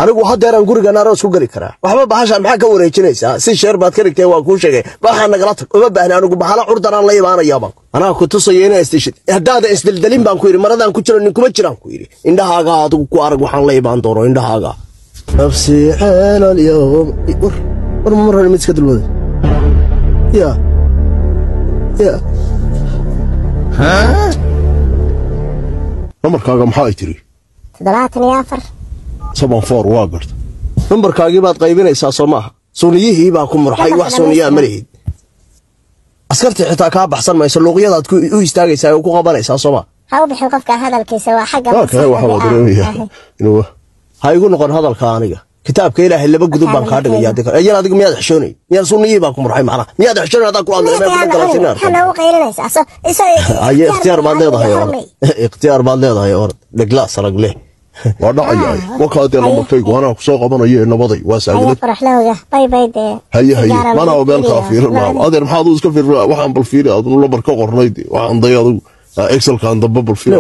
anigu hadeeran guriga aroos ku gali karaa waxba bahashan maxaa ka wareejinaysaa si sheer baad ka dhigtay waa ku sheegay baaxa nagala tag uma baahna anigu bahala curdan la iibaanaya baan ana ku tusayay inay istishid hadaada isdaldalin baan ku yiri maradan ku jiro nin kuma jiraan ku yiri indhahaaga adigu ku arag waxaan la iibaan doono indhahaaga nafsi halal yawm war marna mid iska dulwada ya ha markaaga maxay tiri 34 طبعا فور واقرت نمبر كاغي باد قيبينيسا سوماها سونييهي با ku murxay wax sooniyaa marihid askarti xitaa ka baxsan mayso luuqyada aad u istaagaysaa oo ku qabanaysaa Soomaa haw bixin qofka hadalkiisa waa xagga waxa wada dareemaya inuu haygu noqon hadalka aniga kitaabka Ilaahay laba gudub baan ka dhigaya ayaan adigu miyaad xishoonay miyaad sooniyi baa ku murxay macna miyaad xishoonay aad ku hadlay ma kala sinaa hana u qeylinaysaa ay ikhtiyaar baad leedahay ikhtiyaar baad leedahay oo dhaglaas ragle wadacay waqaadii lama kaygu ana ku soo qabanayay nabaday waa saagilad farxlowga bay de haye mana obeelka fiirna adeer maxaad iska fiirna waxaan bal fiiri aad lambar ka qornayd waxaan dayado excel kan damba bal fiir